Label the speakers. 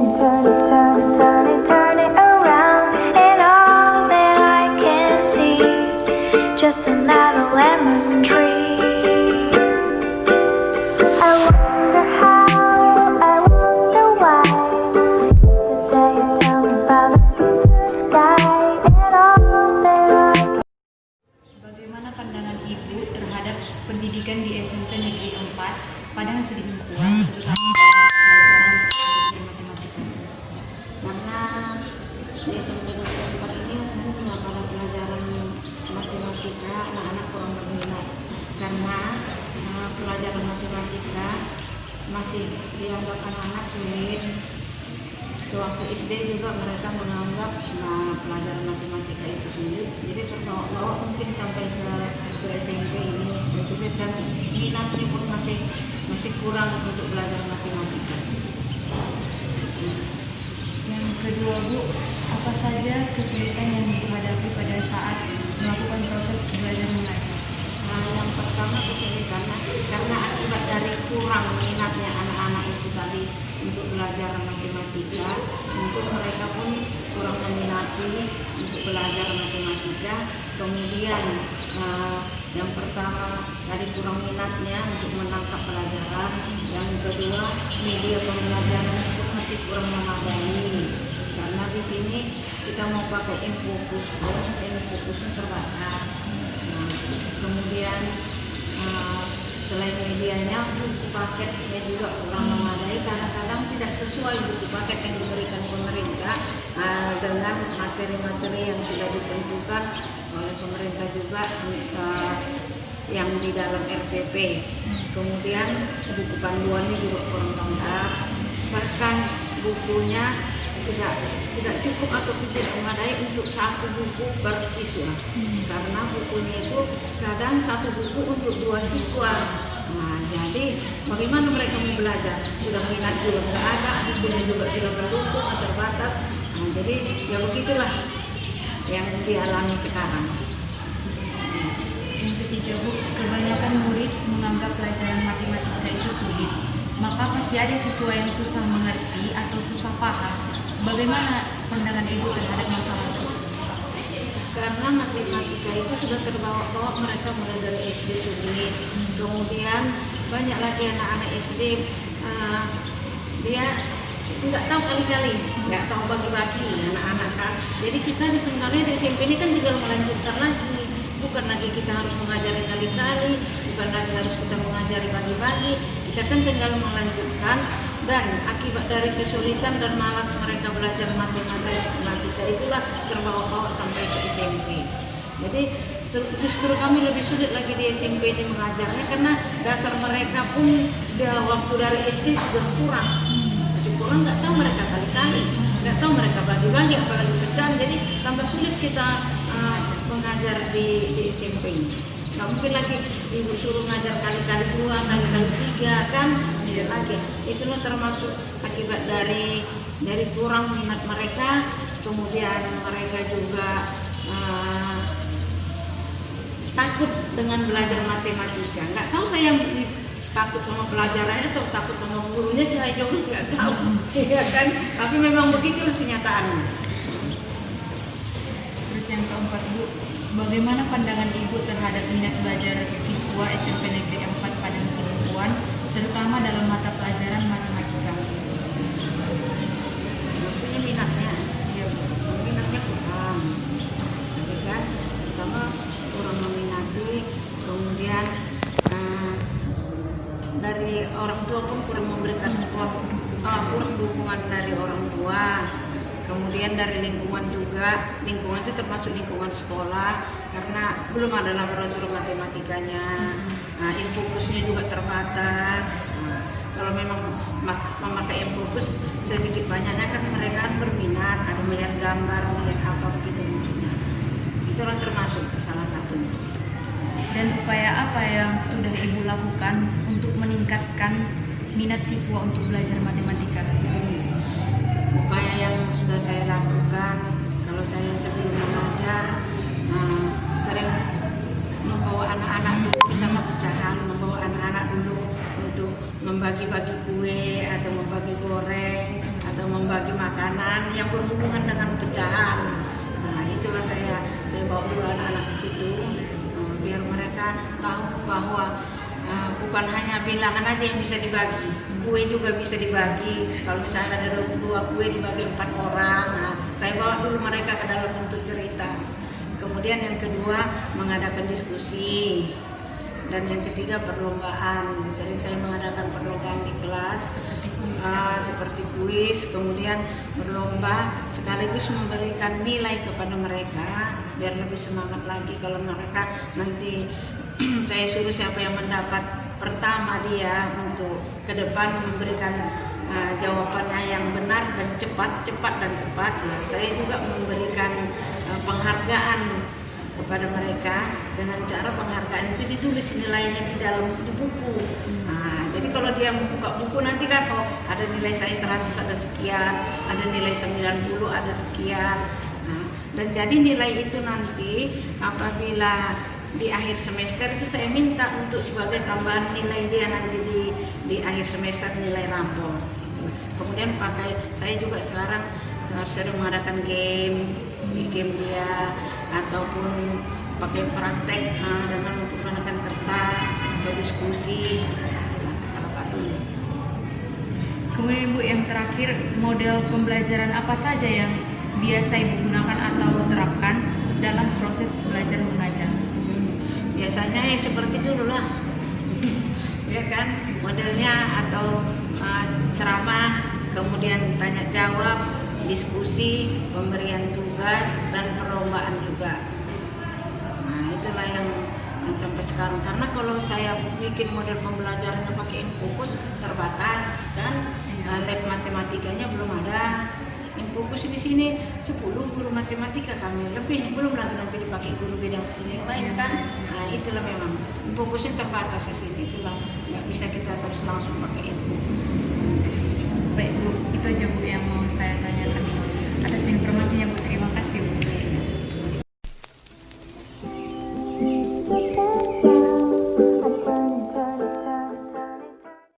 Speaker 1: turn it around, and all that I can see, just another lemon tree. I wonder how, I wonder why. Today you tell me about the future sky, and all that I can.
Speaker 2: Bagaimana pandangan Ibu terhadap pendidikan di SMP Negeri 4 Padang Sidimpuan, terutama pelajaran matematika?
Speaker 3: Karena di SMP Negeri 4 ini umumnya pada pelajaran matematika anak-anak kurang berminat, karena pelajaran matematika masih dianggap anak-anak sulit. Sewaktu SD juga mereka menganggap pelajaran matematika itu sulit, jadi terbawa-bawa mungkin sampai ke SMP ini dan sulit, dan minatnya pun masih kurang untuk belajar matematika.
Speaker 2: Yang kedua, Bu, apa saja kesulitan yang Ibu hadapi pada saat melakukan proses belajar mengajar?
Speaker 3: Yang pertama kesulitannya karena akibat dari kurang minatnya anak-anak itu tadi untuk belajar matematika, untuk mereka pun kurang meminati untuk belajar matematika. Kemudian yang pertama dari kurang minatnya untuk menangkap pelajaran. Yang kedua, media pembelajaran itu masih kurang memadai, karena di sini kita mau pakai infocus pun infokusnya terbatas. Kemudian selain medianya, buku paketnya juga kurang memadai, kadang-kadang tidak sesuai buku paket yang diberikan pemerintah dengan materi-materi yang sudah ditentukan oleh pemerintah juga yang di dalam RPP. Kemudian buku panduannya juga kurang lengkap, bahkan bukunya tidak cukup atau tidak memadai untuk satu buku per siswa, karena bukunya itu kadang satu buku untuk 2 siswa. Jadi bagaimana mereka mau belajar? Sudah minat juga nggak ada, bukunya juga sudah bertutup atau terbatas. Jadi ya begitulah yang dialami sekarang.
Speaker 2: Yang ketiga, Bu, kebanyakan murid menganggap pelajaran matematika itu sulit, maka pasti ada siswa yang susah mengerti atau susah paham. Bagaimana pandangan Ibu terhadap masalah tersebut?
Speaker 3: Karena matematika itu sudah terbawa-bawa, mereka mulai dari SD sulit. Kemudian banyak lagi anak-anak SD dia nggak tahu kali-kali, nggak tahu bagi-bagi anak-anak kan. Jadi kita sebenarnya di SMP ini kan tinggal melanjutkan lagi, bukan lagi kita harus mengajari kali-kali, bukan lagi harus kita mengajari bagi-bagi, kita kan tinggal melanjutkan. Dan akibat dari kesulitan dan malas mereka belajar matematika itulah terbawa-bawa sampai ke SMP. Jadi justru kami lebih sulit lagi di SMP ini mengajarnya, karena dasar mereka pun waktu dari SD sudah kurang, masih kurang, nggak tahu mereka kali-kali, nggak tahu mereka bagi-bagi, apalagi pecahan. Jadi tambah sulit kita mengajar di SMP ini. Nggak mungkin lagi ibu suruh ngajar kali-kali 2, kali-kali 3 kan, tidak lagi. Itulah termasuk akibat dari kurang minat mereka. Kemudian mereka juga takut dengan belajar matematika. Nggak tahu saya takut sama pelajarannya atau takut sama gurunya, saya juga nggak tahu. Iya kan? Tapi memang begitulah kenyataannya.
Speaker 2: Terus yang keempat, Bu, bagaimana pandangan Ibu terhadap minat belajar siswa SMP Negeri 4 Padang Sidimpuan, terutama dalam mata pelajaran matematika?
Speaker 3: Maksudnya minatnya?
Speaker 2: Iya, Bu.
Speaker 3: Minatnya kurang, jadi kan pertama kurang meminati, kemudian dari orang tua pun kurang memberikan support, kurang dukungan dari orang tua. Kemudian dari lingkungan juga, lingkungan itu termasuk lingkungan sekolah, karena belum ada laboratorium matematikanya. Infokusnya juga terbatas. Kalau memang memakai infokus sedikit banyaknya kan mereka berminat, ada melihat gambar, melihat apa begitu munculnya. Itulah termasuk salah satunya.
Speaker 2: Dan upaya apa yang sudah Ibu lakukan untuk meningkatkan minat siswa untuk belajar matematika?
Speaker 3: Upaya yang sudah saya lakukan, kalau saya sebelum mengajar sering membawa anak-anak dulu bersama pecahan, membawa anak-anak dulu untuk membagi-bagi kue atau membagi goreng atau membagi membagi makanan yang berhubungan dengan pecahan. Nah, itulah saya bawa dulu anak-anak ke situ, biar mereka tahu bahwa bukan hanya bilangan aja yang bisa dibagi, kue juga bisa dibagi. Kalau misalnya ada 22 kue dibagi 4 orang, nah, saya bawa dulu mereka ke dalam bentuk cerita. Kemudian yang kedua mengadakan diskusi, dan yang ketiga perlombaan. Sering saya mengadakan perlombaan di kelas seperti kuis, kemudian berlomba sekaligus memberikan nilai kepada mereka biar lebih semangat lagi. Kalau mereka nanti saya suruh siapa yang mendapat pertama, dia untuk ke depan memberikan jawabannya yang benar dan cepat dan tepat. Ya, saya juga memberikan penghargaan kepada mereka dengan cara penghargaan itu ditulis nilainya di buku. Nah, jadi kalau dia membuka buku nanti kan ada nilai saya 100 ada sekian, ada nilai 90 ada sekian. Nah, dan jadi nilai itu nanti apabila di akhir semester itu saya minta untuk sebagai tambahan nilai dia nanti di akhir semester, nilai rapor. Kemudian saya juga sekarang sering mengadakan game dia, ataupun pakai praktek dengan menggunakan kertas atau diskusi, salah satunya.
Speaker 2: Kemudian Bu, yang terakhir, model pembelajaran apa saja yang biasa Ibu gunakan atau terapkan dalam proses belajar mengajar?
Speaker 3: Biasanya ya seperti dulu lah, ya kan, modelnya atau ceramah, kemudian tanya jawab, diskusi, pemberian tugas, dan perlombaan juga. Nah, itulah yang sampai sekarang. Karena kalau saya bikin model pembelajarannya pakai Infokus terbatas kan, lab matematikanya belum ada. Infokus di sini 10 guru matematika kami lebih, belum lagi nanti dipakai guru bidang studi yang lain kan. Nah, itulah memang Infokusnya terbatas di sini, itulah nggak bisa kita terus langsung pakai